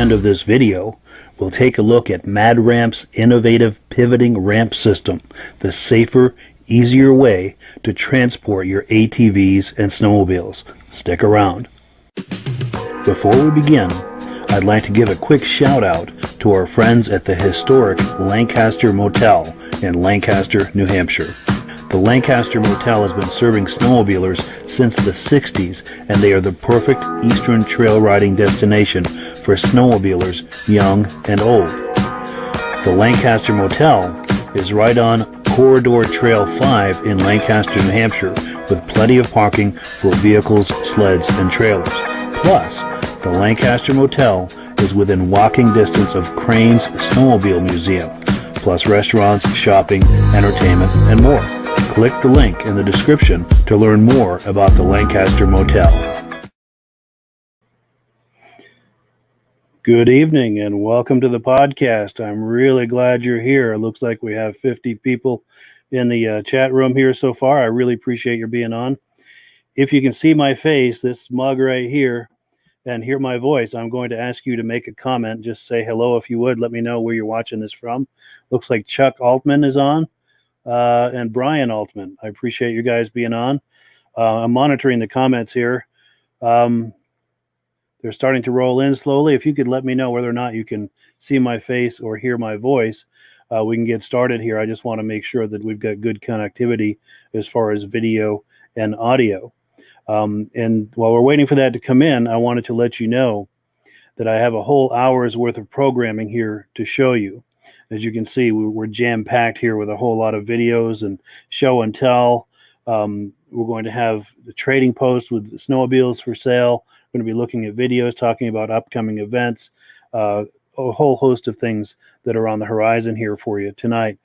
end of this video, we'll take a look at Mad Ramp's innovative pivoting ramp system, the safer, easier way to transport your ATVs and snowmobiles. Stick around. Before we begin, I'd like to give a quick shout out to our friends at the historic Lancaster Motel in Lancaster, New Hampshire. The Lancaster Motel has been serving snowmobilers since the 60s, and they are the perfect eastern trail riding destination for snowmobilers young and old. The Lancaster Motel is right on Corridor Trail 5 in Lancaster, New Hampshire, with plenty of parking for vehicles, sleds, and trailers. Plus, the Lancaster Motel is within walking distance of Crane's Snowmobile Museum, plus restaurants, shopping, entertainment, and more. Click the link in the description to learn more about the Lancaster Motel. Good evening and welcome to the podcast. I'm really glad you're here. It looks like we have 50 people in the chat room here so far. I really appreciate your being on. If you can see my face, this mug right here, and hear my voice, I'm going to ask you to make a comment. Just say hello if you would. Let me know where you're watching this from. Looks like Chuck Altman is on. And Brian Altman. I appreciate you guys being on. I'm monitoring the comments here. They're starting to roll in slowly. If you could let me know whether or not you can see my face or hear my voice, we can get started here. I just want to make sure that we've got good connectivity as far as video and audio. And while we're waiting for that to come in, I wanted to let you know that I have a whole hour's worth of programming here to show you. As you can see, we're jam-packed here with a whole lot of videos and show and tell. We're going to have the trading post with the snowmobiles for sale. We're going to be looking at videos, talking about upcoming events, a whole host of things that are on the horizon here for you tonight.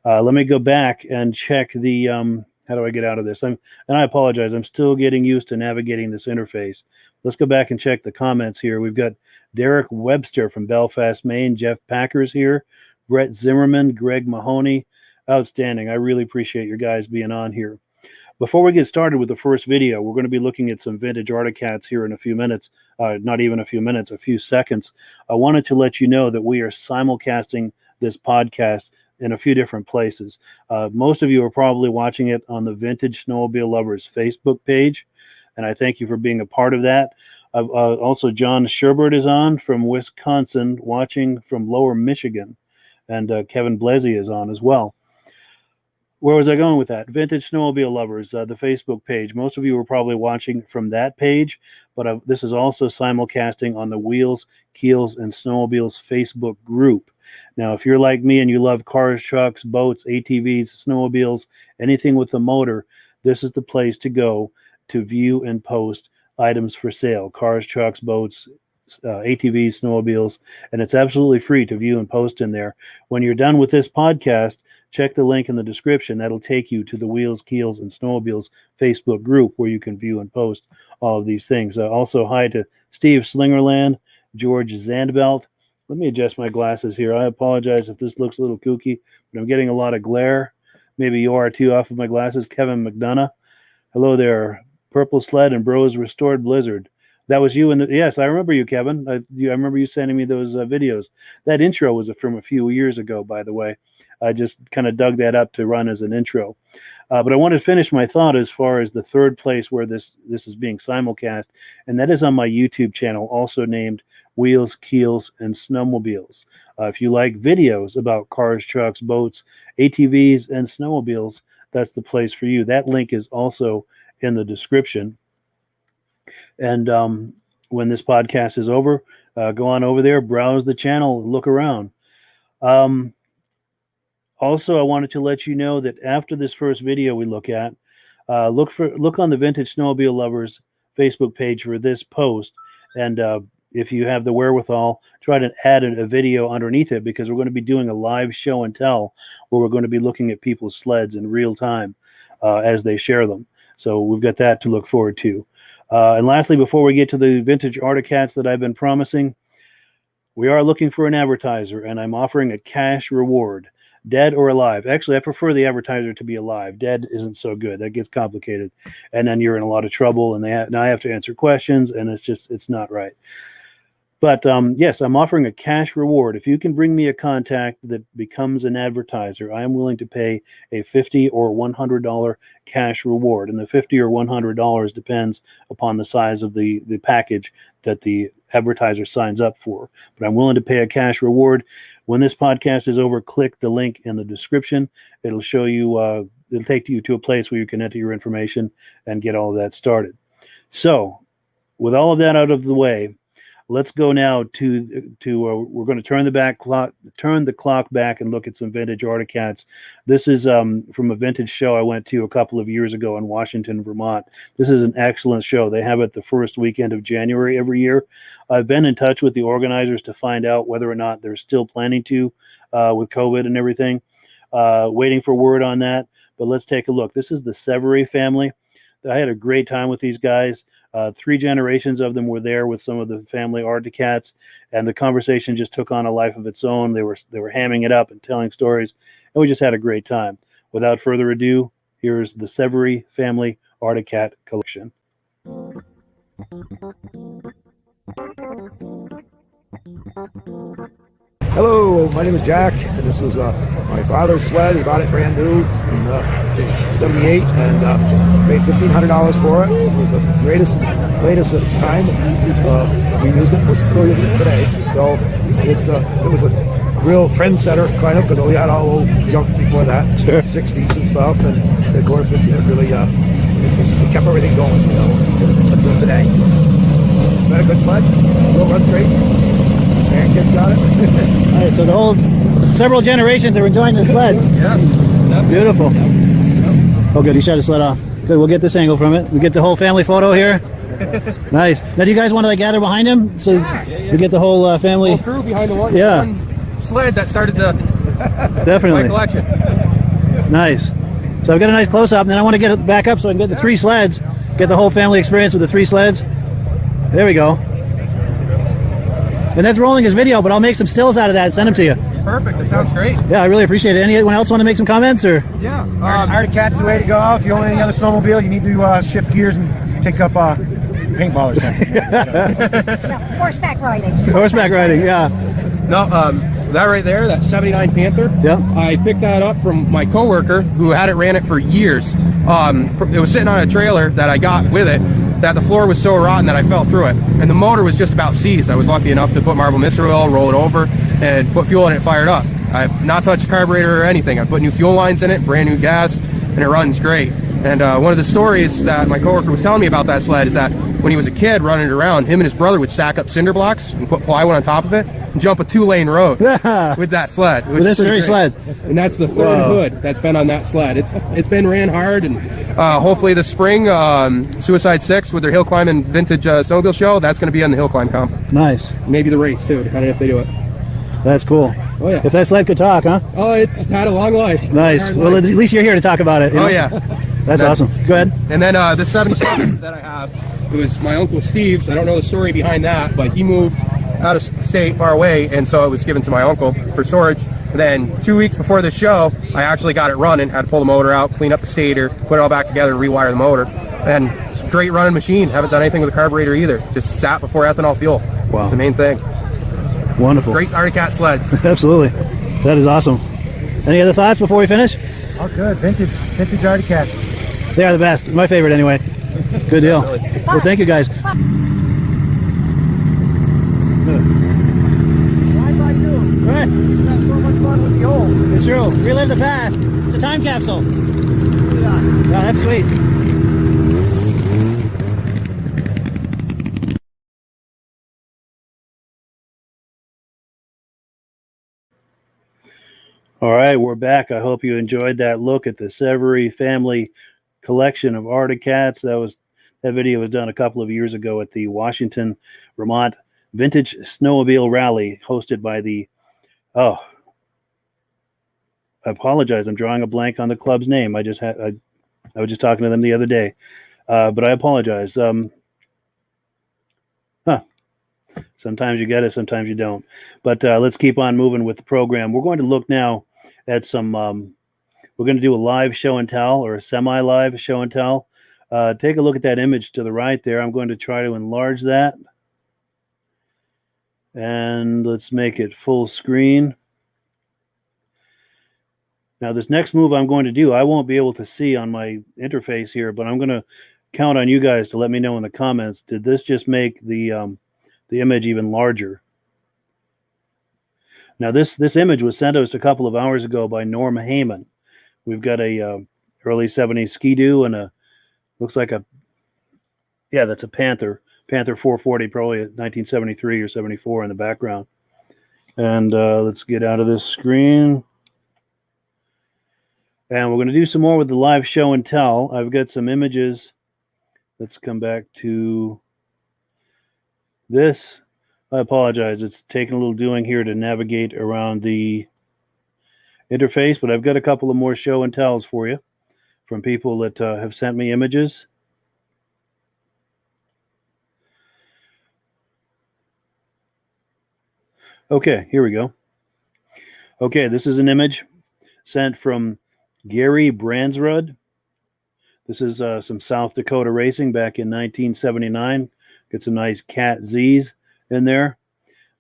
Let me go back and check the, how do I get out of this? And I apologize, I'm still getting used to navigating this interface. Let's go back and check the comments here. We've got Derek Webster from Belfast, Maine, Jeff Packer's here, Brett Zimmerman, Greg Mahoney. Outstanding. I really appreciate your guys being on here. Before we get started with the first video, we're going to be looking at some vintage Articats here in a few minutes, not even a few minutes, a few seconds. I wanted to let you know that we are simulcasting this podcast in a few different places. Most of you are probably watching it on the Vintage Snowmobile Lovers Facebook page, and I thank you for being a part of that. Also, John Sherbert is on from Wisconsin, watching from Lower Michigan. And Kevin Blasi is on as well. where was I going with that? Vintage Snowmobile Lovers, the Facebook page. Most of you were probably watching from that page, but this is also simulcasting on the Wheels, Keels, and Snowmobiles Facebook group. Now, if you're like me and you love cars, trucks, boats, ATVs, snowmobiles, anything with a motor, this is the place to go to view and post items for sale: cars, trucks, boats, ATVs, snowmobiles, and it's absolutely free to view and post in there. When you're done with this podcast, check the link in the description. That'll take you to the Wheels, Keels, and Snowmobiles Facebook group where you can view and post all of these things. Also, hi to Steve Slingerland, George Zandbelt. Let me adjust my glasses here. I apologize if this looks a little kooky, but I'm getting a lot of glare. Maybe you are too off of my glasses. Kevin McDonough. Hello there. Purple Sled and Bros Restored Blizzard. That was you. Yes, I remember you, Kevin. I remember you sending me those videos. That intro was from a few years ago, by the way. I just kind of dug that up to run as an intro. But I want to finish my thought as far as the third place where this is being simulcast, and that is on my YouTube channel, also named Wheels, Keels, and Snowmobiles. If you like videos about cars, trucks, boats, ATVs, and snowmobiles, that's the place for you. That link is also in the description. And when this podcast is over, go on over there, browse the channel, look around. Also, I wanted to let you know that after this first video we look at, look on the Vintage Snowmobile Lovers Facebook page for this post, and if you have the wherewithal, try to add a video underneath it, because we're going to be doing a live show and tell where we're going to be looking at people's sleds in real time as they share them. So we've got that to look forward to. And lastly, before we get to the vintage Articats that I've been promising, we are looking for an advertiser, and I'm offering a cash reward. Dead or alive. Actually, I prefer the advertiser to be alive. Dead isn't so good. That gets complicated. And then you're in a lot of trouble, and now I have to answer questions, and it's not right. But yes, I'm offering a cash reward. If you can bring me a contact that becomes an advertiser, I am willing to pay a $50 or $100 cash reward. And the $50 or $100 depends upon the size of the package that the advertiser signs up for. But I'm willing to pay a cash reward. When this podcast is over, click the link in the description. It'll show you, it'll take you to a place where you can enter your information and get all of that started. So with all of that out of the way, let's go now to we're going to turn the clock back and look at some vintage Articats. This is from a vintage show I went to a couple of years ago in Washington, Vermont. This is an excellent show. They have it the first weekend of January every year. I've been in touch with the organizers to find out whether or not they're still planning to with COVID and everything. Waiting for word on that. But let's take a look. This is the Severy family. I had a great time with these guys. 3 generations of them were there with some of the family Articats, and the conversation just took on a life of its own. They were hamming it up and telling stories, and we just had a great time. Without further ado, here's the Severy family Articat collection. Hello, my name is Jack, and this was my father's sled. He bought it brand new in '78 and paid $1,500 for it. It was the latest at the time. We used it. We're still using it today. So it was a real trendsetter, kind of, because we had all old junk before that, sure. 60s and stuff, and of course it really it kept everything going, until today. It's been a good sled. Still runs great. Kids got it. All right, so the whole several generations are enjoying the sled. Yes. Beautiful. Oh, good. You shut the sled off. Good. We'll get this angle from it. We get the whole family photo here. Nice. Now, do you guys want to gather behind him so we get the whole family? Whole crew behind the one. Yeah. One sled that started the definitely my collection. Nice. So I've got a nice close up, and then I want to get it back up so I can get the 3 sleds. Get the whole family experience with the 3 sleds. There we go. And that's rolling his video, but I'll make some stills out of that and send them to you. Perfect. That sounds great. Yeah, I really appreciate it. Anyone else want to make some comments? Or yeah. Articat's the way to go. If you own any other snowmobile, you need to shift gears and take up paintball or something. No, horseback riding. Horseback riding, yeah. No, that right there, that '79 Panther. Yeah. I picked that up from my coworker who ran it for years. It was sitting on a trailer that I got with it. That the floor was so rotten that I fell through it, and the motor was just about seized. I was lucky enough to put marble mystery oil, roll it over, and put fuel in it, fired up. I have not touched the carburetor or anything. I put new fuel lines in it, brand new gas, and it runs great. And one of the stories that my coworker was telling me about that sled is that when he was a kid running it around, him and his brother would stack up cinder blocks and put plywood on top of it and jump a 2-lane road with that sled. With this very sled. And that's the third hood that's been on that sled. It's been ran hard, and hopefully this spring, Suicide 6 with their hill climb and vintage snowmobile show, that's going to be on the hill climb comp. Nice. Maybe the race too, depending if they do it. That's cool. Oh yeah. If that sled could talk, huh? Oh, it's had a long life. Nice. Well, at least you're here to talk about it. You know? Oh yeah. That's awesome. Go ahead. And then the 77 that I have, it was my Uncle Steve's. I don't know the story behind that, but he moved out of state far away, and so it was given to my uncle for storage. And then 2 weeks before the show, I actually got it running, had to pull the motor out, clean up the stator, put it all back together, and rewire the motor. And it's a great running machine. Haven't done anything with the carburetor either. Just sat before ethanol fuel. Wow. That's the main thing. Wonderful. Great Arctic Cat sleds. Absolutely. That is awesome. Any other thoughts before we finish? Oh, good. Vintage Arctic Cats. They are the best. My favorite anyway. Good deal. Well, thank you guys. Drive like new. Right. You have so much fun with the old. It's true. Relive the past. It's a time capsule. Yeah, that's sweet. All right, we're back. I hope you enjoyed that look at the Severy family collection of Arctic Cats. That video was done a couple of years ago at the Washington, Vermont Vintage Snowmobile Rally, hosted by I apologize. I'm drawing a blank on the club's name. I was just talking to them the other day, but I apologize. Sometimes you get it, sometimes you don't. But let's keep on moving with the program. We're going to look now at some. We're going to do a live show and tell, or a semi-live show and tell. Take a look at that image to the right there. I'm going to try to enlarge that. And let's make it full screen. Now, this next move I'm going to do, I won't be able to see on my interface here, but I'm going to count on you guys to let me know in the comments. Did this just make the image even larger? Now, this image was sent to us a couple of hours ago by Norm Heyman. We've got a early 70s Ski-Doo and looks like that's a Panther 440, probably a 1973 or 74 in the background. And let's get out of this screen. And we're going to do some more with the live show and tell. I've got some images. Let's come back to this. I apologize. It's taking a little doing here to navigate around the interface, but I've got a couple of more show and tells for you from people that have sent me images. Okay, here we go. Okay, this is an image sent from Gary Bransrud. This is some South Dakota racing back in 1979. Get some nice Cat Z's in there.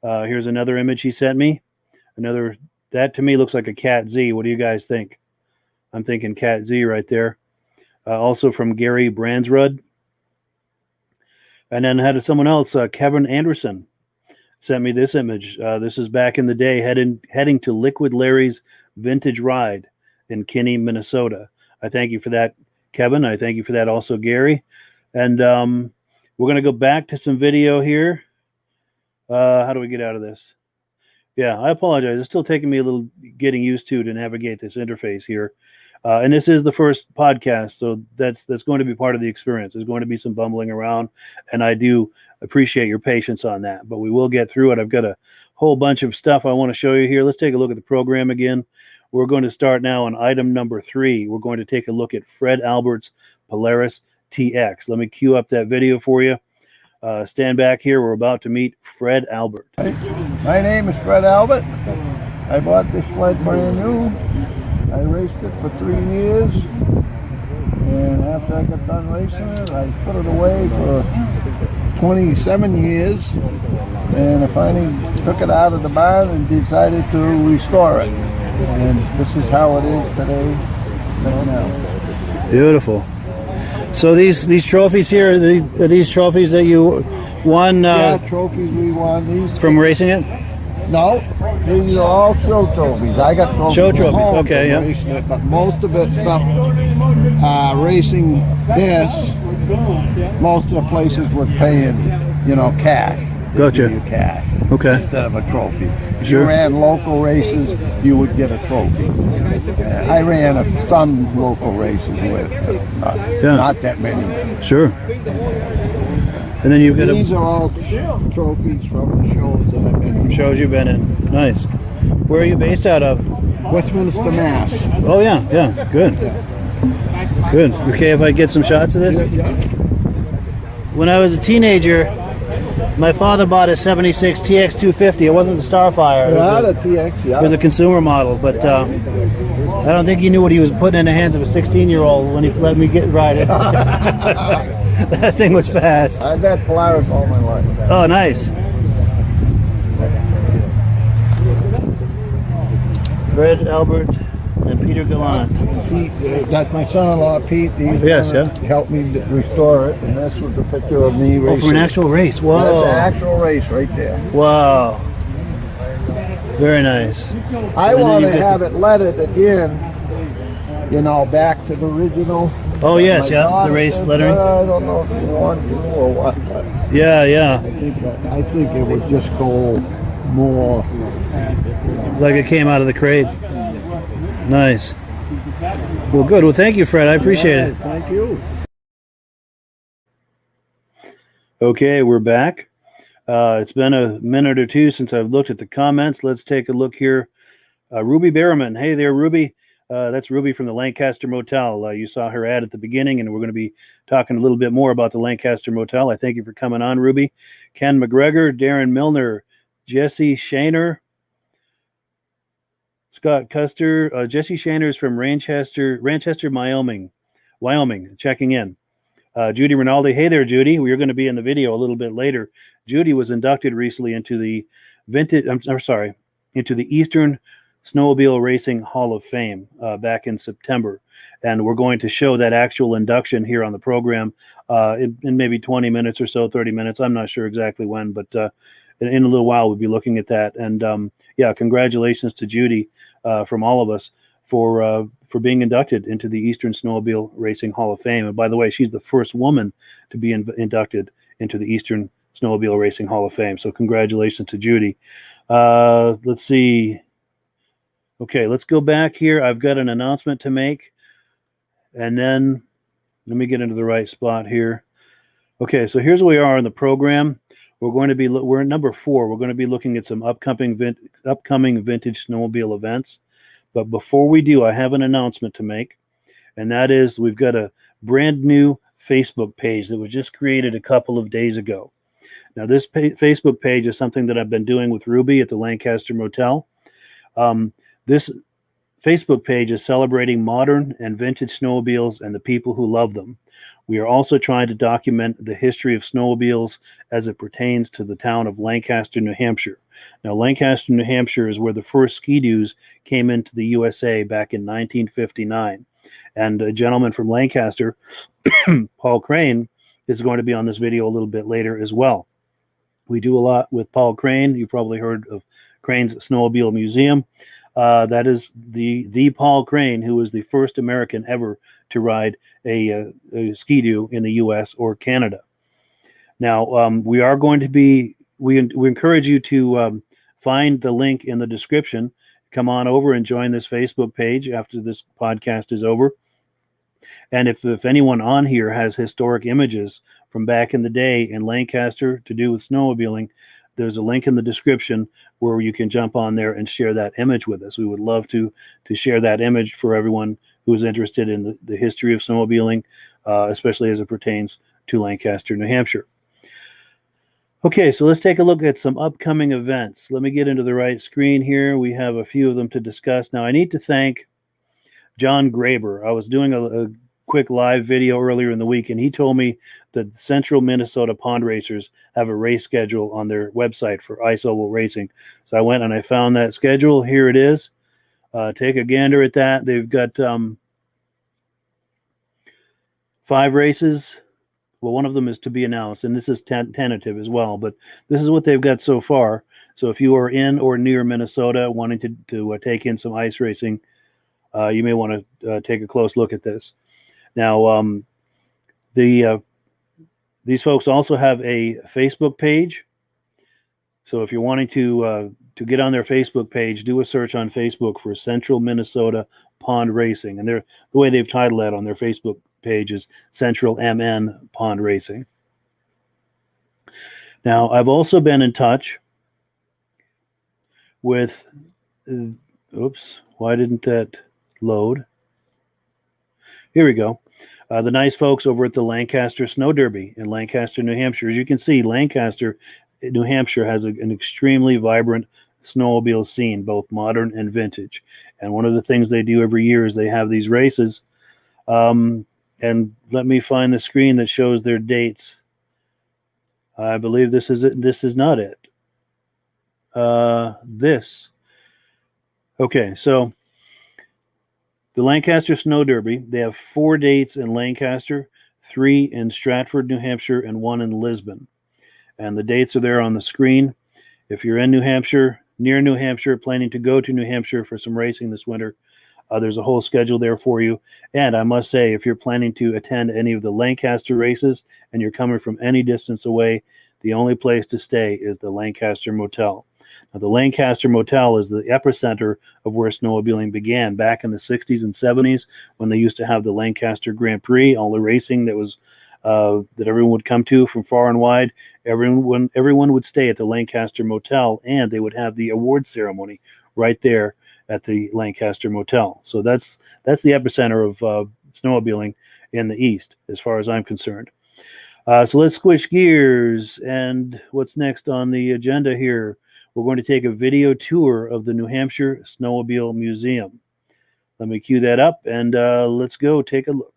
Here's another image he sent me. That to me looks like a Cat Z. What do you guys think? I'm thinking Cat Z right there. Also from Gary Bransrud. And then had someone else, Kevin Anderson, sent me this image. This is back in the day, heading to Liquid Larry's Vintage Ride in Kinney, Minnesota. I thank you for that, Kevin. I thank you for that also, Gary. And we're going to go back to some video here. How do we get out of this? Yeah, I apologize. It's still taking me a little getting used to navigate this interface here. And this is the first podcast, so that's going to be part of the experience. There's going to be some bumbling around, and I do appreciate your patience on that. But we will get through it. I've got a whole bunch of stuff I want to show you here. Let's take a look at the program again. We're going to start now on item number 3. We're going to take a look at Fred Albert's Polaris TX. Let me cue up that video for you. Stand back here. We're about to meet Fred Albert. My name is Fred Albert. I bought this sled brand new. I raced it for 3 years, and after I got done racing it, I put it away for 27 years, and I finally took it out of the barn and decided to restore it. And this is how it is today, right now. Beautiful. So these trophies here, are these trophies that you won? Yeah, trophies we won. These from racing it? No, these are all show trophies. I got trophies. Show at trophies, home okay, from yeah. racing it, but most of it stuff racing this. Most of the places were paying, cash. They Gotcha. give you cash Okay. instead of a trophy. If Sure. you ran local races, you would get a trophy. I ran some local races with, but not that many. Sure. And then you've got These are all trophies from the shows that I've been in. shows you've been in. Nice. Where are you based out of? Westminster, Mass. Oh yeah, good. Good. Okay, if I get some shots of this. When I was a teenager, my father bought a 76 TX 250. It wasn't the Starfire. The TX, It was a consumer model, but I don't think he knew what he was putting in the hands of a 16-year-old when he let me ride it. That thing was fast. I've had Polaris all my life. Oh, nice. Fred, Albert, and Peter Gallant. Pete, that's my son-in-law, Pete. He's helped me restore it, and this was the picture of me racing. Oh, for an actual race. Whoa. That's an actual race right there. Wow. Very nice. I want to have it leaded again, back to the original. Oh, yes, My the daughter race says, lettering. I don't know if you want to or what, but Yeah. I think it would just go more. Like it came out of the crate. Nice. Well, good. Well, thank you, Fred. I appreciate it. Thank you. Okay, we're back. It's been a minute or two since I've looked at the comments. Let's take a look here. Ruby Berriman. Hey there, Ruby. That's Ruby from the Lancaster Motel. You saw her ad at the beginning, and we're going to be talking a little bit more about the Lancaster Motel. I thank you for coming on, Ruby. Ken McGregor, Darren Milner, Jesse Shaner, Scott Custer. Jesse Shaner is from Ranchester, Wyoming, checking in. Judy Rinaldi. Hey there, Judy. We are going to be in the video a little bit later. Judy was inducted recently into the into the Eastern Snowmobile Racing Hall of Fame back in September. And we're going to show that actual induction here on the program in maybe 20 minutes or so, 30 minutes. I'm not sure exactly when, but in a little while we'll be looking at that. And congratulations to Judy from all of us for being inducted into the Eastern Snowmobile Racing Hall of Fame. And by the way, she's the first woman to be inducted into the Eastern Snowmobile Racing Hall of Fame. So congratulations to Judy. Let's see. Okay, let's go back here. I've got an announcement to make. And then let me get into the right spot here. Okay, so here's where we are in the program. We're at number 4. We're going to be looking at some upcoming vintage snowmobile events. But before we do, I have an announcement to make. And that is we've got a brand new Facebook page that was just created a couple of days ago. Now, this Facebook page is something that I've been doing with Ruby at the Lancaster Motel. This Facebook page is celebrating modern and vintage snowmobiles and the people who love them. We are also trying to document the history of snowmobiles as it pertains to the town of Lancaster, New Hampshire. Now, Lancaster, New Hampshire is where the first ski-doos came into the USA back in 1959. And a gentleman from Lancaster, Paul Crane, is going to be on this video a little bit later as well. We do a lot with Paul Crane. You've probably heard of Crane's Snowmobile Museum. That is the Paul Crane, who was the first American ever to ride a ski-doo in the U.S. or Canada. Now, we are going to be, we encourage you to find the link in the description. Come on over and join this Facebook page after this podcast is over. And if anyone on here has historic images from back in the day in Lancaster to do with snowmobiling, there's a link in the description where you can jump on there and share that image with us. We would love to share that image for everyone who is interested in the history of snowmobiling, especially as it pertains to Lancaster, New Hampshire. Okay, so let's take a look at some upcoming events. Let me get into the right screen here. We have a few of them to discuss. Now, I need to thank John Graber. I was doing a quick live video earlier in the week, and he told me that Central Minnesota Pond Racers have a race schedule on their website for Ice Oval Racing. So I went and I found that schedule. Here it is. Take a gander at that. They've got 5 races. Well, one of them is to be announced, and this is tentative as well, but this is what they've got so far. So if you are in or near Minnesota wanting to take in some ice racing, you may want to take a close look at this. Now, these folks also have a Facebook page. So if you're wanting to get on their Facebook page, do a search on Facebook for Central Minnesota Pond Racing. And the way they've titled that on their Facebook page is Central MN Pond Racing. Now, I've also been in touch with, oops, why didn't that load? Here we go. The nice folks over at the Lancaster Snow Derby in Lancaster, New Hampshire. As you can see, Lancaster, New Hampshire has an extremely vibrant snowmobile scene, both modern and vintage. And one of the things they do every year is they have these races. And let me find the screen that shows their dates. I believe this is it. This is not it. This. Okay, so the Lancaster Snow Derby, they have 4 dates in Lancaster, 3 in Stratford, New Hampshire, and 1 in Lisbon. And the dates are there on the screen. If you're in New Hampshire, near New Hampshire, planning to go to New Hampshire for some racing this winter, there's a whole schedule there for you. And I must say, if you're planning to attend any of the Lancaster races and you're coming from any distance away, the only place to stay is the Lancaster Motel. Now, the Lancaster Motel is the epicenter of where snowmobiling began back in the 60s and 70s when they used to have the Lancaster Grand Prix, all the racing that was that everyone would come to from far and wide. Everyone would stay at the Lancaster Motel, and they would have the award ceremony right there at the Lancaster Motel. So that's the epicenter of snowmobiling in the East, as far as I'm concerned. So let's switch gears, and what's next on the agenda here? We're going to take a video tour of the New Hampshire Snowmobile Museum. Let me cue that up, and let's go take a look.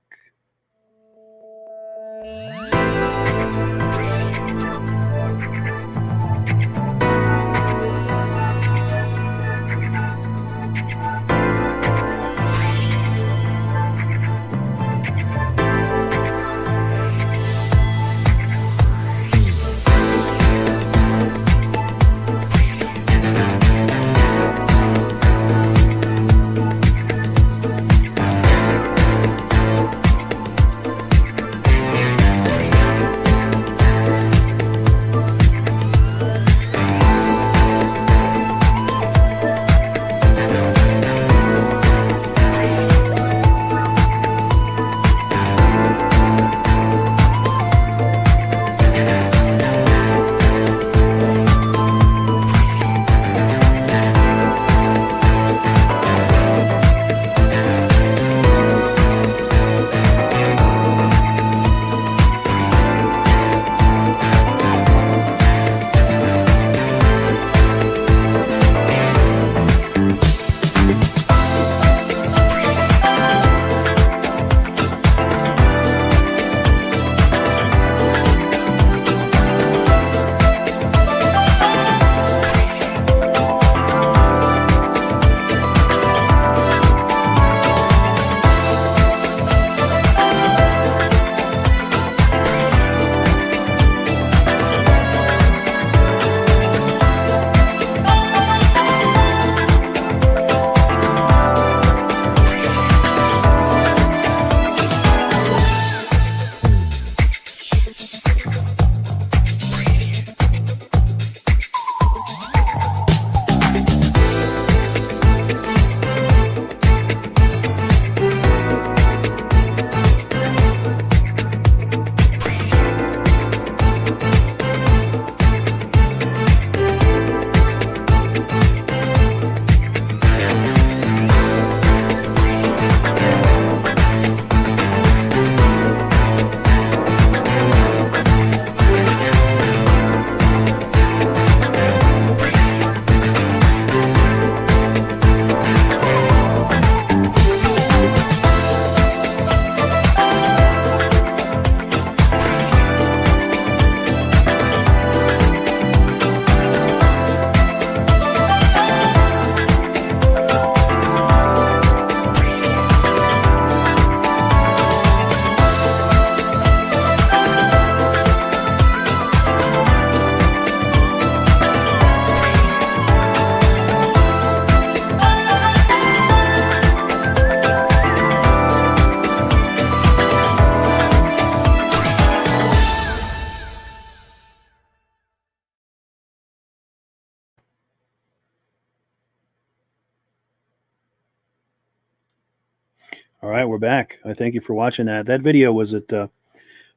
All right, we're back. I thank you for watching that. That video was at the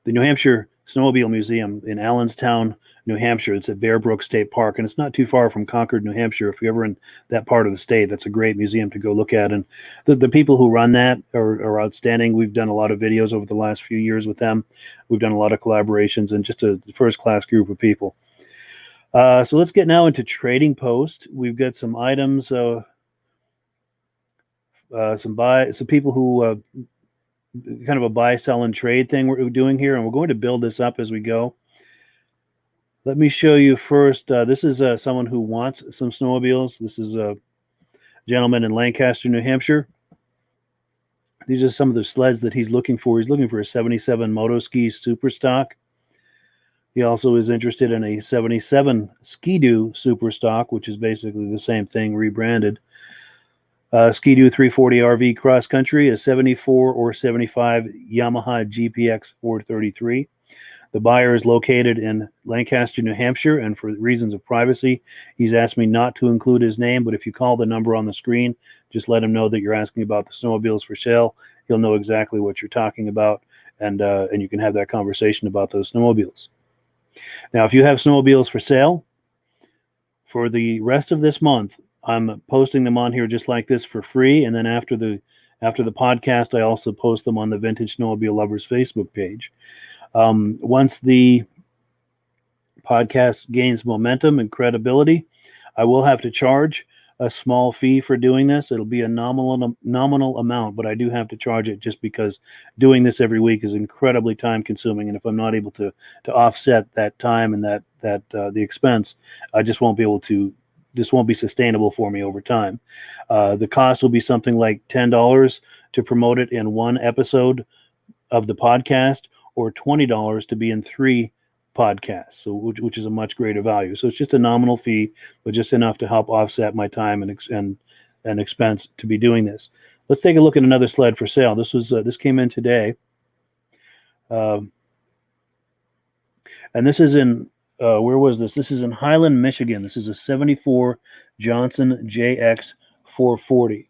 New Hampshire Snowmobile Museum in Allenstown, New Hampshire. It's at Bear Brook State Park, and it's not too far from Concord, New Hampshire. If you're ever in that part of the state, that's a great museum to go look at. And the people who run that are outstanding. We've done a lot of videos over the last few years with them. We've done a lot of collaborations, and just a first-class group of people. So let's get now into Trading Post. We've got some items, some people who kind of a buy, sell, and trade thing we're doing here, and we're going to build this up as we go. Let me show you first. This is someone who wants some snowmobiles. This is a gentleman in Lancaster, New Hampshire. These are some of the sleds that he's looking for. He's looking for a 77 Motoski Super Stock. He also is interested in a 77 Ski-Doo Super Stock, which is basically the same thing, rebranded. Ski-Doo 340 RV Cross Country, a 74 or 75 Yamaha GPX 433. The buyer is located in Lancaster, New Hampshire, and for reasons of privacy, he's asked me not to include his name, but if you call the number on the screen, just let him know that you're asking about the snowmobiles for sale. He'll know exactly what you're talking about, and you can have that conversation about those snowmobiles. Now, if you have snowmobiles for sale, for the rest of this month, I'm posting them on here just like this for free, and then after the podcast, I also post them on the Vintage Snowmobile Lovers Facebook page. Once the podcast gains momentum and credibility, I will have to charge a small fee for doing this. It'll be a nominal amount, but I do have to charge it just because doing this every week is incredibly time consuming. And if I'm not able to offset that time and that the expense, I just won't be able to. This won't be sustainable for me over time. The cost will be something like $10 to promote it in one episode of the podcast, or $20 to be in 3 podcasts, so which is a much greater value. So it's just a nominal fee, but just enough to help offset my time and expense to be doing this. Let's take a look at another sled for sale. This came in today, and this is in where was this? This is in Highland, Michigan. This is a 74 Johnson JX 440.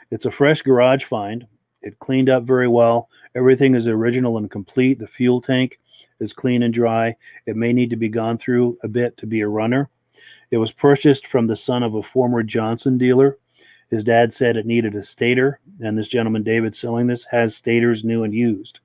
It's a fresh garage find. It cleaned up very well. Everything is original and complete. The fuel tank is clean and dry. It may need to be gone through a bit to be a runner. It was purchased from the son of a former Johnson dealer. His dad said it needed a stator, and this gentleman, David, selling this, has stators new and used.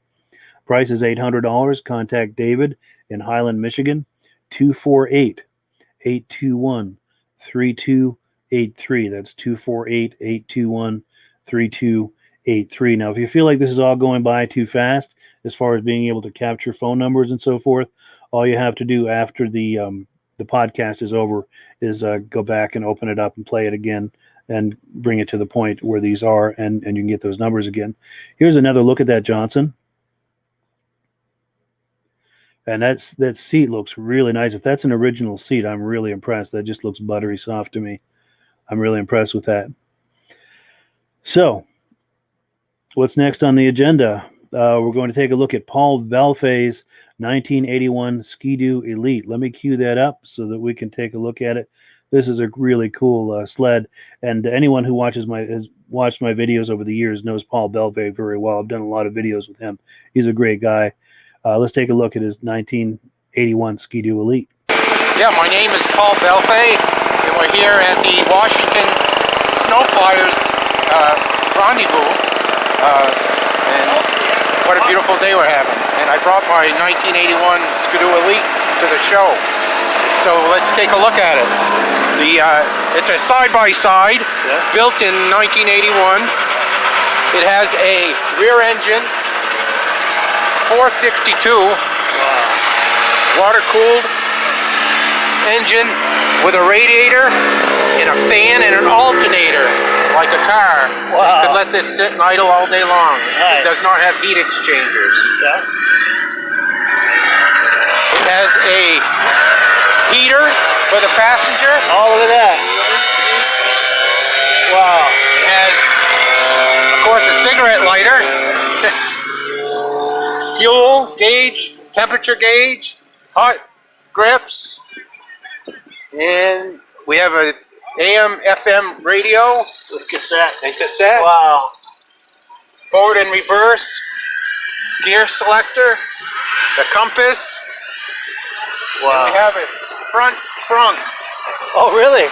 Price is $800. Contact David in Highland, Michigan, 248-821-3283. That's 248-821-3283. Now, if you feel like this is all going by too fast, as far as being able to capture phone numbers and so forth, all you have to do after the podcast is over is go back and open it up and play it again and bring it to the point where these are, and you can get those numbers again. Here's another look at that Johnson. And that seat looks really nice. If that's an original seat, I'm really impressed. That just looks buttery soft to me. I'm really impressed with that. So, what's next on the agenda? We're going to take a look at Paul Bellefeuille's 1981 Ski-Doo Elite. Let me cue that up so that we can take a look at it. This is a really cool sled, and anyone who has watched my videos over the years knows Paul Bellefeuille very well. I've done a lot of videos with him. He's a great guy. Let's take a look at his 1981 Ski-Doo Elite. Yeah, my name is Paul Bellefeuille, and we're here at the Washington Snowflyers rendezvous. And what a beautiful day we're having. And I brought my 1981 Ski-Doo Elite to the show. So let's take a look at it. It's a side-by-side, built in 1981. It has a rear engine, 462, water-cooled engine with a radiator and a fan and an alternator, like a car. You could let this sit and idle all day long. It does not have heat exchangers. It has a heater for the passenger. Oh, look at that. Wow. It has, of course, a cigarette lighter. Fuel gauge, temperature gauge, hot grips, and we have a AM/FM radio with cassette. Wow! forward and reverse, gear selector, the compass. Wow. And we have it front trunk. Oh, really?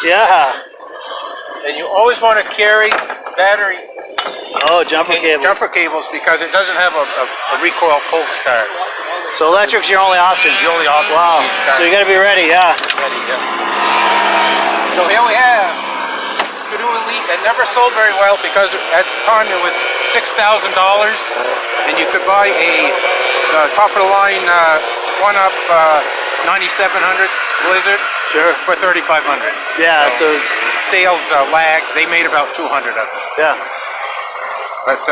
Yeah. And you always want to carry battery Oh, jumper cables. jumper cables because it doesn't have a recoil pull start. So electric's your only option. The only option. Wow. So you got to be ready, yeah. Ready, yeah. So here we have Skidoo Elite. It never sold very well because at the time it was $6,000, and you could buy a top of the line one-up 9700 Blizzard for $3,500. Yeah, so it's, Sales lag. They made about 200 of them. yeah. But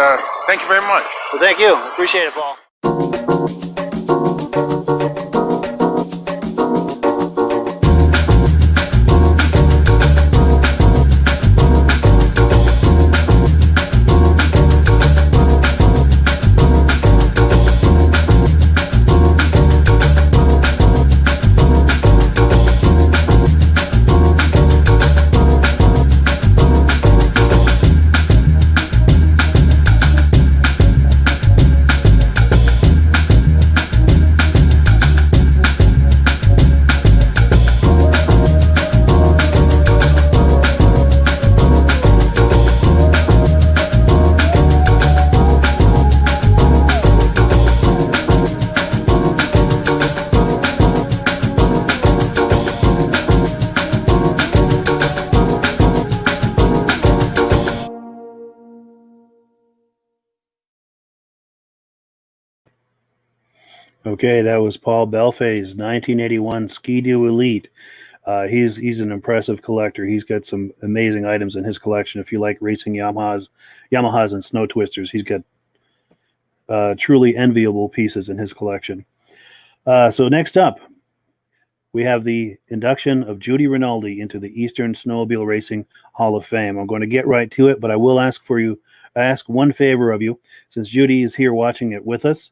thank you very much. Well, thank you. Appreciate it, Paul. Okay, that was Paul Bellefeuille's 1981 Ski-Doo Elite. He's an impressive collector. He's got some amazing items in his collection. If you like racing Yamahas and snow twisters, he's got truly enviable pieces in his collection. So next up, we have the induction of Judy Rinaldi into the Eastern Snowmobile Racing Hall of Fame. I'm going to get right to it, but I will ask one favor of you, since Judy is here watching it with us.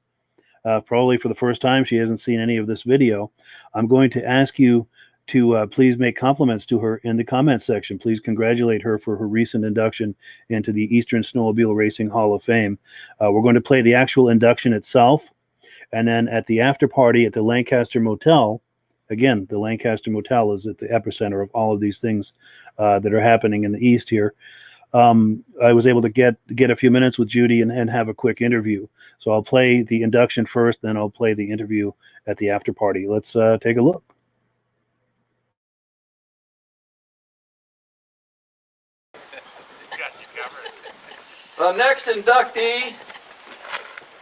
Probably for the first time, she hasn't seen any of this video. I'm going to ask you to please make compliments to her in the comment section. Please congratulate her for her recent induction into the Eastern Snowmobile Racing Hall of Fame. We're going to play the actual induction itself, and then at the after party at the Lancaster Motel. Again, the Lancaster Motel is at the epicenter of all of these things that are happening in the East here. I was able to get a few minutes with Judy and have a quick interview. So I'll play the induction first, then I'll play the interview at the after party. Let's take a look. The next inductee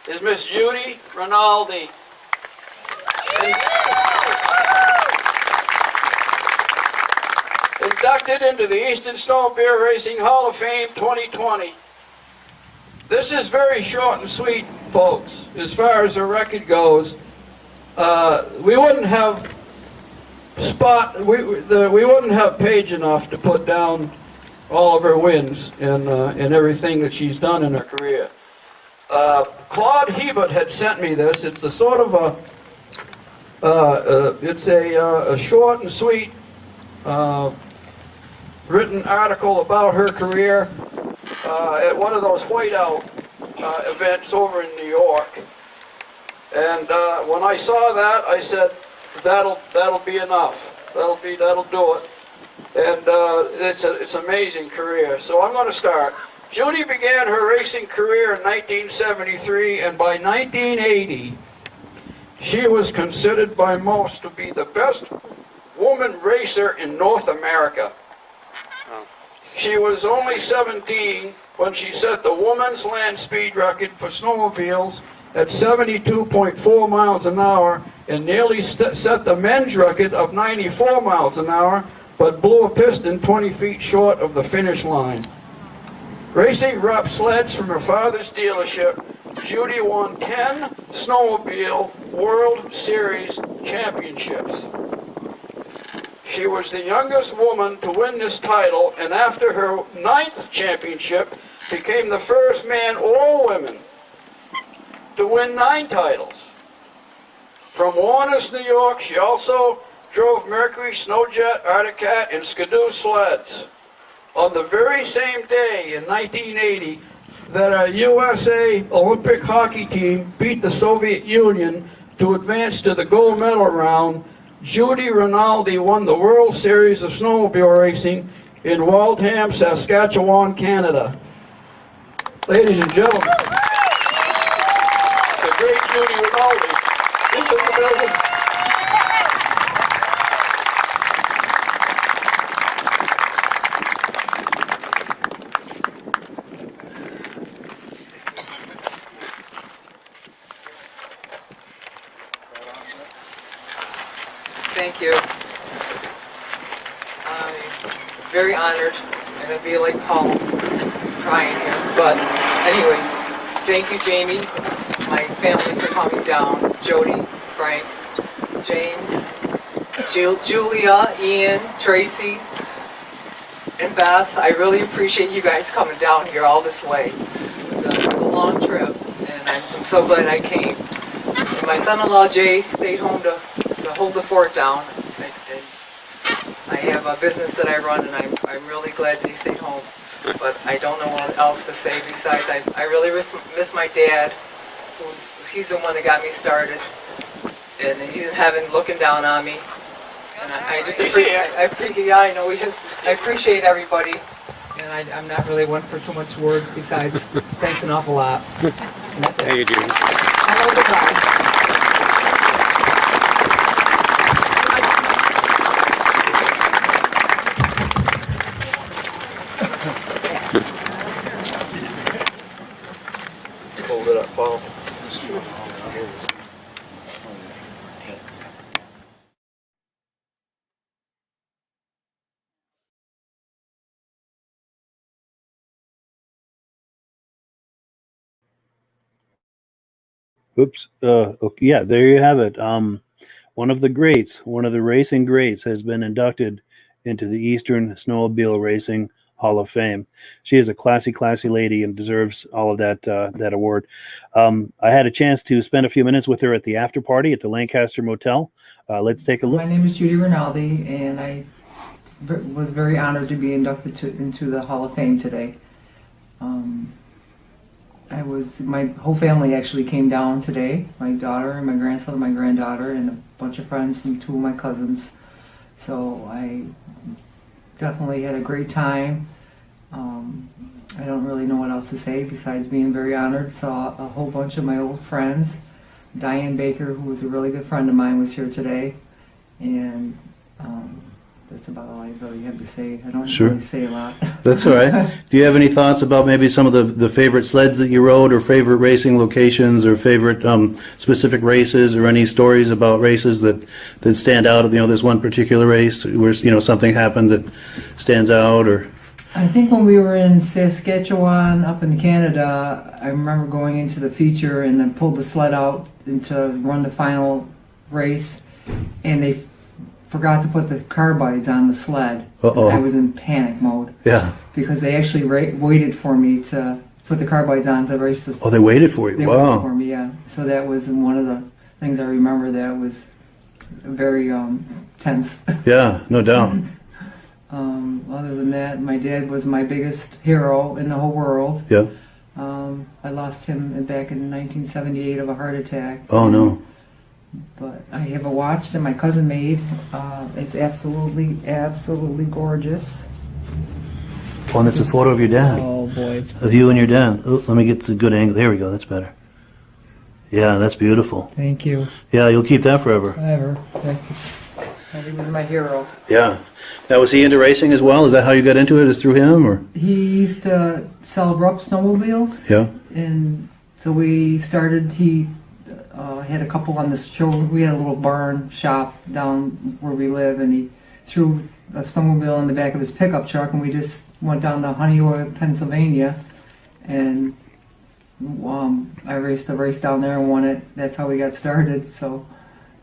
is Miss Judy Rinaldi. Inducted into the Eastern Snowmobile Racing Hall of Fame 2020. This is very short and sweet, folks, as far as the record goes. We wouldn't have we wouldn't have page enough to put down all of her wins and everything that she's done in her career. Claude Hebert had sent me this. It's a sort of a short and sweet written article about her career at one of those whiteout events over in New York. And when I saw that, I said, that'll be enough. That'll do it. And it's an amazing career. So I'm going to start. Judy began her racing career in 1973, and by 1980, she was considered by most to be the best woman racer in North America. She was only 17 when she set the woman's land speed record for snowmobiles at 72.4 miles an hour and nearly set the men's record of 94 miles an hour, but blew a piston 20 feet short of the finish line. Racing rough sleds from her father's dealership, Judy won 10 Snowmobile World Series championships. She was the youngest woman to win this title, and after her 9th championship, became the first man or woman to win 9 titles. From Warner's, New York, she also drove Mercury, Snowjet, Arctic Cat, and Skidoo sleds. on the very same day in 1980 that a USA Olympic hockey team beat the Soviet Union to advance to the gold medal round, Judy Rinaldi won the World Series of Snowmobile Racing in Waltham, Saskatchewan, Canada. Ladies and gentlemen, the great Judy Rinaldi is in the building. Thank you. I'm very honored. I'm going to be like Paul, crying here. But anyways, thank you, Jamie, my family for coming down. Jody, Frank, James, Julia, Ian, Tracy, and Beth. I really appreciate you guys coming down here all this way. It was a long trip, and I'm so glad I came. And my son-in-law, Jay, stayed home to hold the fort down. I have a business that I run, and I'm really glad that he stayed home. But I don't know what else to say besides I really miss my dad, he's the one that got me started, and he's in heaven looking down on me. And I just appreciate, yeah, I know he is. I appreciate everybody, and I'm not really one for too much words besides thanks an awful lot. Thank you, Judy. Have a good night. Hold it up, Paul. Oops. Okay, yeah, there you have it. One of the greats, one of the racing greats, has been inducted into the Eastern Snowmobile Racing Hall of Fame. She is a classy, classy lady and deserves all of that award. I had a chance to spend a few minutes with her at the after party at the Lancaster Motel. Let's take a look. My name is Judy Rinaldi, and I was very honored to be inducted into the Hall of Fame today. My whole family actually came down today. My daughter and my grandson and my granddaughter and a bunch of friends and two of my cousins. So I definitely had a great time. I don't really know what else to say besides being very honored. Saw a whole bunch of my old friends. Diane Baker, who was a really good friend of mine, was here today. And that's about all I really have to say. I don't really say a lot. That's all right. Do you have any thoughts about maybe some of the favorite sleds that you rode, or favorite racing locations, or favorite specific races, or any stories about races that stand out? You know, this one particular race where something happened that stands out, or. I think when we were in Saskatchewan up in Canada, I remember going into the feature and then pulled the sled out to run the final race, and they forgot to put the carbides on the sled. Uh-oh. I was in panic mode. Yeah. Because they actually waited for me to put the carbides on to race the. Oh, they waited for you. They Wow. waited for me, yeah. So that was one of the things I remember that was very tense. Yeah, no doubt. Other than that, my dad was my biggest hero in the whole world. Yeah. I lost him back in 1978 of a heart attack. Oh, no. But I have a watch that my cousin made. It's absolutely, absolutely gorgeous. Oh, and it's a photo of your dad. Oh, boy. It's Of you and your dad. Oh, let me get the good angle. There we go. That's better. Yeah, that's beautiful. Thank you. Yeah, you'll keep that forever. Forever. He was my hero. Yeah. Now, was he into racing as well? Is that how you got into it? Is through him, or? He used to sell Rupp snowmobiles. Yeah. And so we started, he had a couple on the show. We had a little barn shop down where we live, and he threw a snowmobile in the back of his pickup truck, and we just went down to Honeoye, Pennsylvania, and I raced the race down there and won it. That's how we got started. So,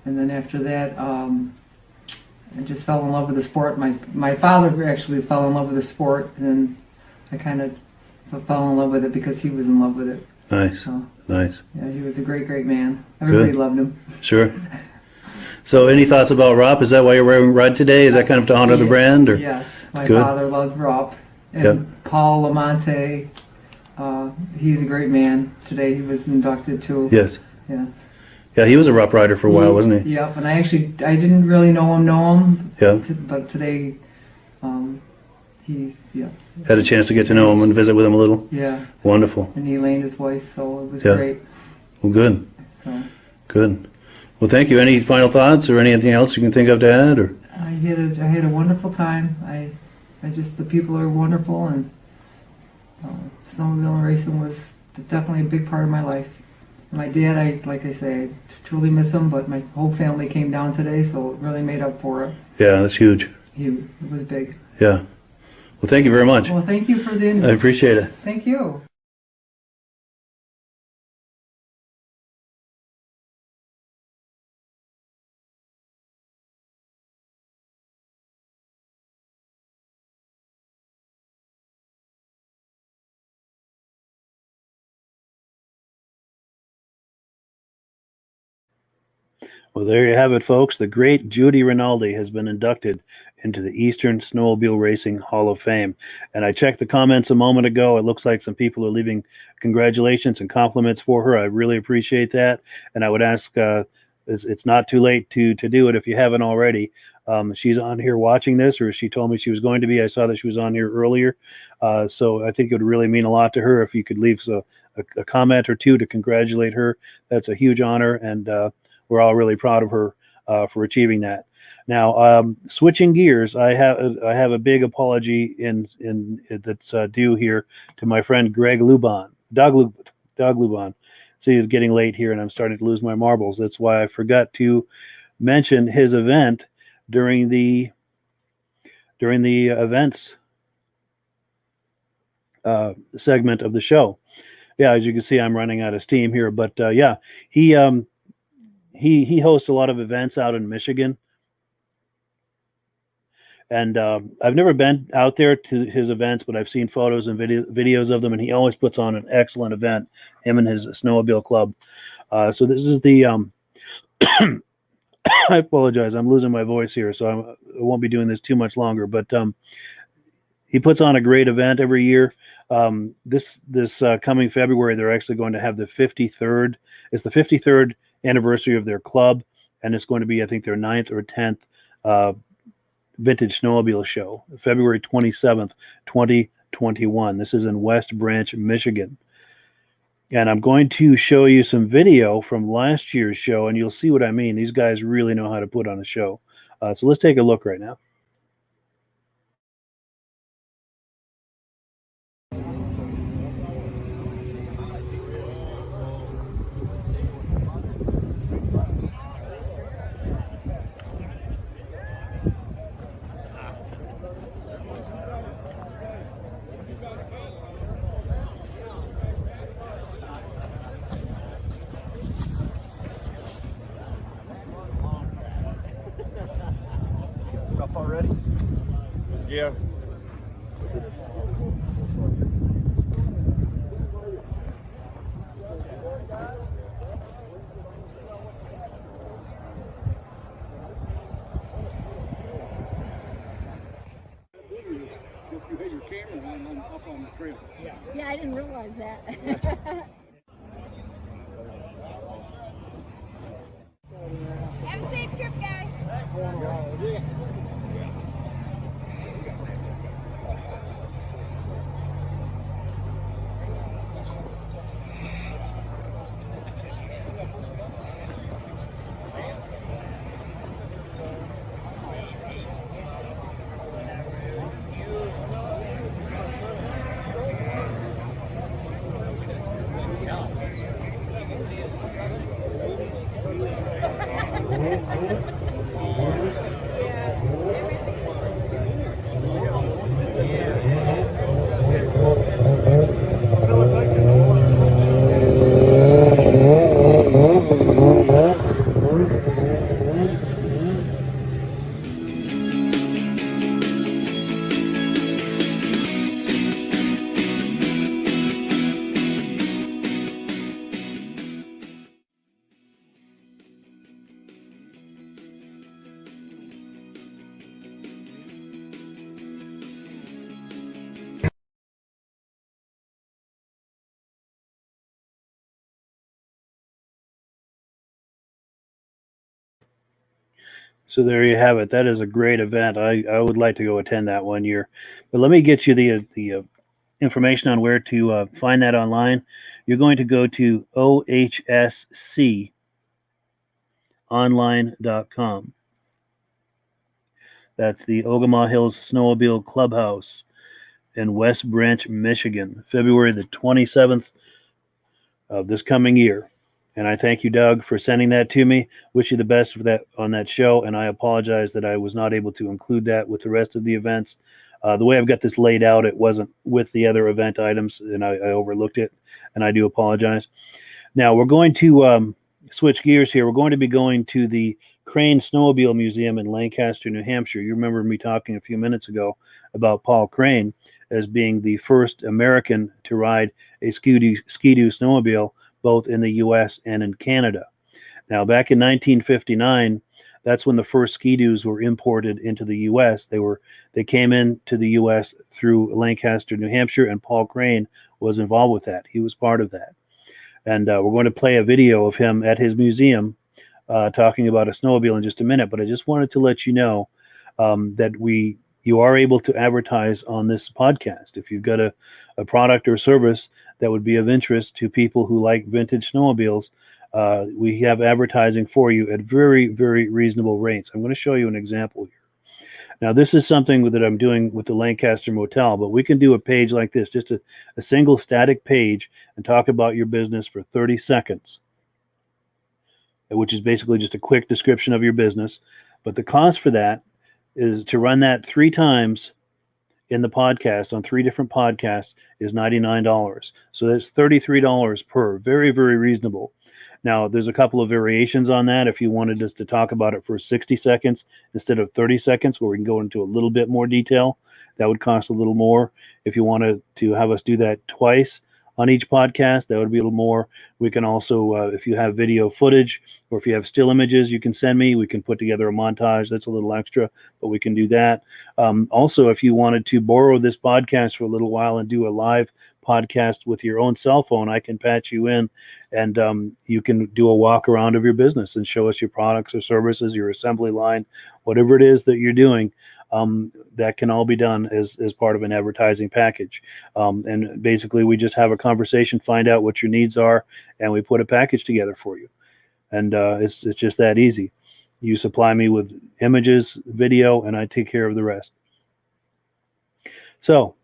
and then after that, I just fell in love with the sport. My father actually fell in love with the sport, and I kind of fell in love with it because he was in love with it. Nice. So, nice. Yeah, he was a great, great man. Everybody loved him. Sure. So, any thoughts about Rupp? Is that why you're wearing red today? Is that kind of to honor the brand? Or? Yes, my father loved Rupp, And Paul Lamonte, he's a great man. Today he was inducted too. Yes. Yes. Yeah, he was a rough rider for a while, wasn't he? Yep, and I didn't really know him. Yeah. But today, he's, Had a chance to get to know him and visit with him a little. Yeah. Wonderful. And Elaine, his wife, so it was Yeah. great. Well, good. So Good. Well, thank you. Any final thoughts or anything else you can think of to add? Or I had a wonderful time. The people are wonderful, and snowmobile racing was definitely a big part of my life. My dad, like I say, I truly miss him, but my whole family came down today, so it really made up for it. Yeah, that's huge. It was big. Yeah. Well, thank you very much. Well, thank you for the invite. I appreciate it. Thank you. Well, there you have it, folks. The great Judy Rinaldi has been inducted into the Eastern Snowmobile Racing Hall of Fame. And I checked the comments a moment ago. It looks like some people are leaving congratulations and compliments for her. I really appreciate that. And I would ask, it's not too late to do it if you haven't already. She's on here watching this, or she told me she was going to be. I saw that she was on here earlier. So I think it would really mean a lot to her if you could leave a comment or two to congratulate her. That's a huge honor, and we're all really proud of her for achieving that. Now, switching gears, I have a big apology that's due here to my friend Doug Luban. See, it's getting late here, and I'm starting to lose my marbles. That's why I forgot to mention his event during the events segment of the show. Yeah, as you can see, I'm running out of steam here, but yeah, he hosts a lot of events out in Michigan. And I've never been out there to his events, but I've seen photos and videos of them, and he always puts on an excellent event, him and his snowmobile club. So this is the I apologize, I'm losing my voice here, so I won't be doing this too much longer, but he puts on a great event every year. This coming February, they're actually going to have the 53rd. It's the 53rd anniversary of their club, and it's going to be, I think, their 9th or 10th Vintage Snowmobile show, February 27th, 2021. This is in West Branch, Michigan. And I'm going to show you some video from last year's show, and you'll see what I mean. These guys really know how to put on a show. So let's take a look right now. Stuff already? Yeah. You had your camera on up on the trail. Yeah, I didn't realize that. Have a safe trip, guys. Yeah. So there you have it. That is a great event. I would like to go attend that one year. But let me get you the information on where to find that online. You're going to go to ohsconline.com. That's the Ogama Hills Snowmobile Clubhouse in West Branch, Michigan, February the 27th of this coming year. And I thank you, Doug, for sending that to me. Wish you the best for that on that show. And I apologize that I was not able to include that with the rest of the events. The way I've got this laid out, it wasn't with the other event items, and I overlooked it, and I do apologize. Now, we're going to switch gears here. We're going to be going to the Crane Snowmobile Museum in Lancaster, New Hampshire. You remember me talking a few minutes ago about Paul Crane as being the first American to ride a Ski-Doo snowmobile, both in the U.S. and in Canada. Now, back in 1959, that's when the first Ski-Doos were imported into the U.S. They came into the U.S. through Lancaster, New Hampshire, and Paul Crane was involved with that. He was part of that. And we're going to play a video of him at his museum talking about a snowmobile in just a minute. But I just wanted to let you know that you are able to advertise on this podcast. If you've got a product or service that would be of interest to people who like vintage snowmobiles, we have advertising for you at very, very reasonable rates. I'm going to show you an example here. Now, this is something that I'm doing with the Lancaster Motel, but we can do a page like this, just a single static page, and talk about your business for 30 seconds, which is basically just a quick description of your business. But the cost for that is to run that 3 times in the podcast on 3 different podcasts is $99. So that's $33 per. Very, very reasonable. Now, there's a couple of variations on that. If you wanted us to talk about it for 60 seconds instead of 30 seconds, where we can go into a little bit more detail, that would cost a little more. If you wanted to have us do that twice on each podcast, that would be a little more. We can also, if you have video footage or if you have still images, you can send me. We can put together a montage. That's a little extra, but we can do that. Also, if you wanted to borrow this podcast for a little while and do a live podcast with your own cell phone, I can patch you in, and you can do a walk around of your business and show us your products or services, your assembly line, whatever it is that you're doing. That can all be done as part of an advertising package. And basically, we just have a conversation, find out what your needs are, and we put a package together for you. And it's just that easy. You supply me with images, video, and I take care of the rest. So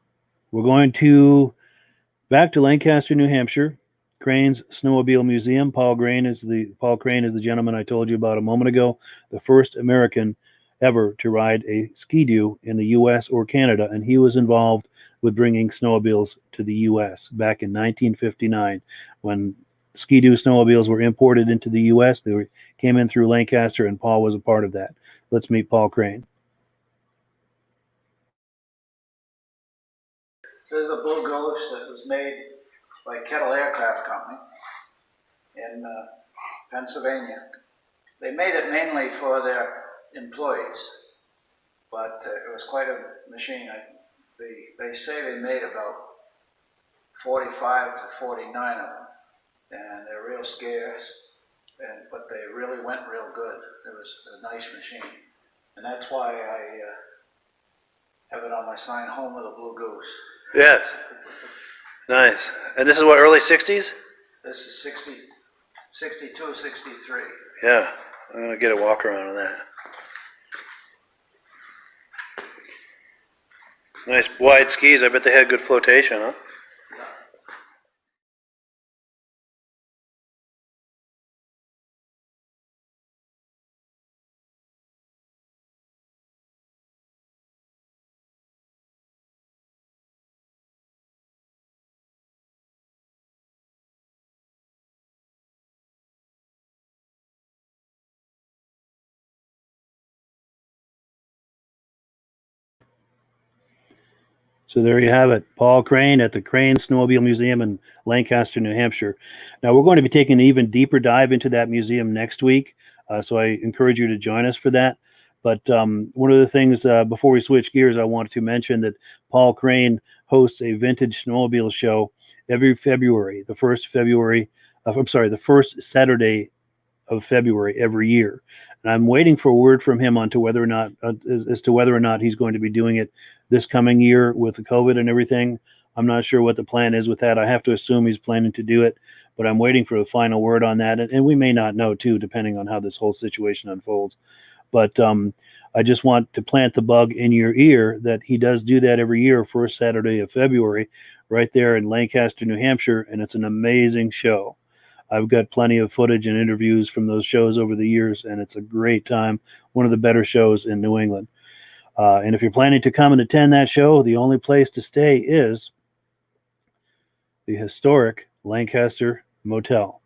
we're going back to Lancaster, New Hampshire, Crane's Snowmobile Museum. Paul Crane is the gentleman I told you about a moment ago, the first American ever to ride a Ski-Doo in the U.S. or Canada, and he was involved with bringing snowmobiles to the U.S. back in 1959 when Ski-Doo snowmobiles were imported into the U.S. They came in through Lancaster, and Paul was a part of that. Let's meet Paul Crane. This is a Blue Goose that was made by Kettle Aircraft Company in Pennsylvania. They made it mainly for their employees, but it was quite a machine. They say they made about 45 to 49 of them, and they're real scarce, but they really went real good. It was a nice machine, and that's why I have it on my sign, Home of the Blue Goose. Yes. Nice. And this is what, early 60s? This is 62, 63. Yeah. I'm going to get a walk around on that. Nice wide skis. I bet they had good flotation, huh? So there you have it, Paul Crane at the Crane Snowmobile Museum in Lancaster, New Hampshire. Now we're going to be taking an even deeper dive into that museum next week, so I encourage you to join us for that. But one of the things before we switch gears, I wanted to mention that Paul Crane hosts a vintage snowmobile show every February, the first Saturday of February every year. And I'm waiting for word from him as to whether or not he's going to be doing it this coming year with the COVID and everything. I'm not sure what the plan is with that. I have to assume he's planning to do it, but I'm waiting for the final word on that. And we may not know too, depending on how this whole situation unfolds. But I just want to plant the bug in your ear that he does do that every year, first Saturday of February, right there in Lancaster, New Hampshire. And it's an amazing show. I've got plenty of footage and interviews from those shows over the years, and it's a great time. One of the better shows in New England. And if you're planning to come and attend that show, the only place to stay is the historic Lancaster Motel.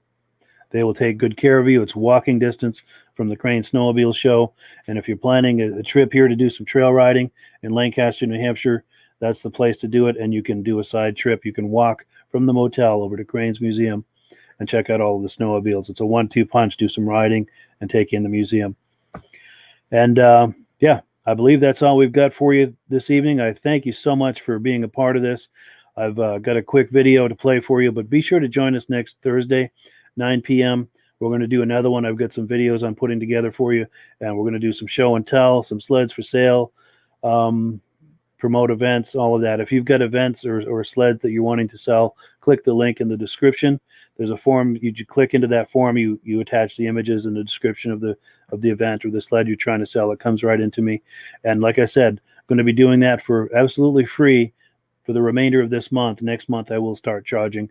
They will take good care of you. It's walking distance from the Crane Snowmobile Show. And if you're planning a trip here to do some trail riding in Lancaster, New Hampshire, that's the place to do it. And you can do a side trip. You can walk from the motel over to Crane's Museum and check out all of the snowmobiles. It's a 1-2 punch. Do some riding and take in the museum. And yeah, I believe that's all we've got for you this evening. I thank you so much for being a part of this. I've got a quick video to play for you, but be sure to join us next Thursday, 9 p.m. We're going to do another one. I've got some videos I'm putting together for you, and we're going to do some show and tell, some sleds for sale, promote events, all of that. If you've got events or sleds that you're wanting to sell, click the link in the description. There's a form. You click into that form. You attach the images and the description of the event or the sled you're trying to sell. It comes right into me. And like I said, I'm going to be doing that for absolutely free for the remainder of this month. Next month, I will start charging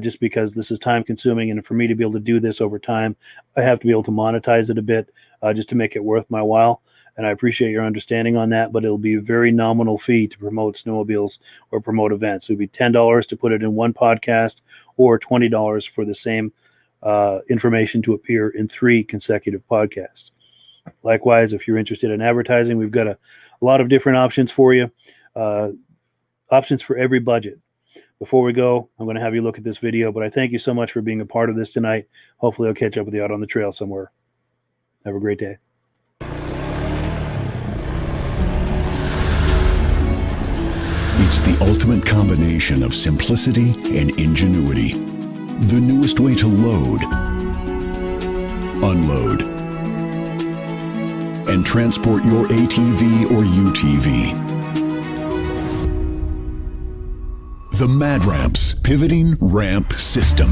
just because this is time consuming. And for me to be able to do this over time, I have to be able to monetize it a bit just to make it worth my while. And I appreciate your understanding on that, but it'll be a very nominal fee to promote snowmobiles or promote events. It would be $10 to put it in one podcast or $20 for the same information to appear in 3 consecutive podcasts. Likewise, if you're interested in advertising, we've got a lot of different options for you. Options for every budget. Before we go, I'm going to have you look at this video, but I thank you so much for being a part of this tonight. Hopefully I'll catch up with you out on the trail somewhere. Have a great day. It's the ultimate combination of simplicity and ingenuity. The newest way to load, unload, and transport your ATV or UTV. The Mad Ramps Pivoting Ramp System.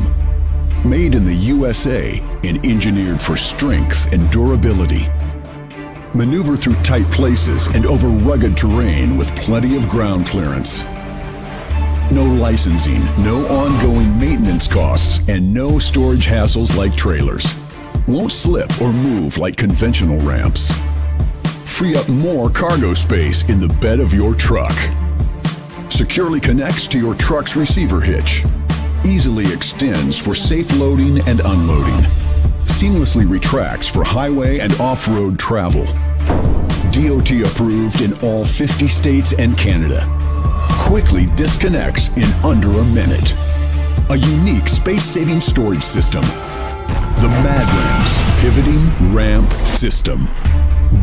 Made in the USA and engineered for strength and durability. Maneuver through tight places and over rugged terrain with plenty of ground clearance. No licensing, no ongoing maintenance costs, and no storage hassles like trailers. Won't slip or move like conventional ramps. Free up more cargo space in the bed of your truck. Securely connects to your truck's receiver hitch. Easily extends for safe loading and unloading. Seamlessly retracts for highway and off-road travel. DOT approved in all 50 states and Canada. Quickly disconnects in under a minute. A unique space-saving storage system. The Mad Ramps Pivoting Ramp System.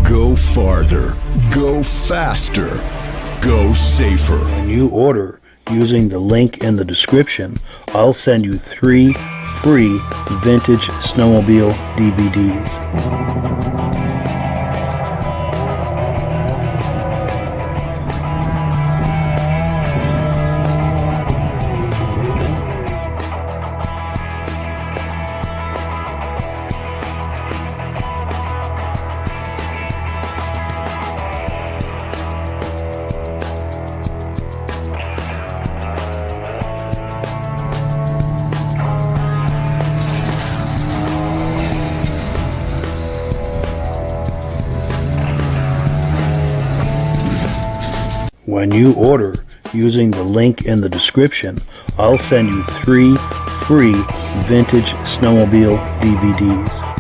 Go farther. Go faster. Go safer. When you order using the link in the description, I'll send you 3 free Vintage Snowmobile DVDs. When you order using the link in the description, I'll send you 3 free Vintage Snowmobile DVDs.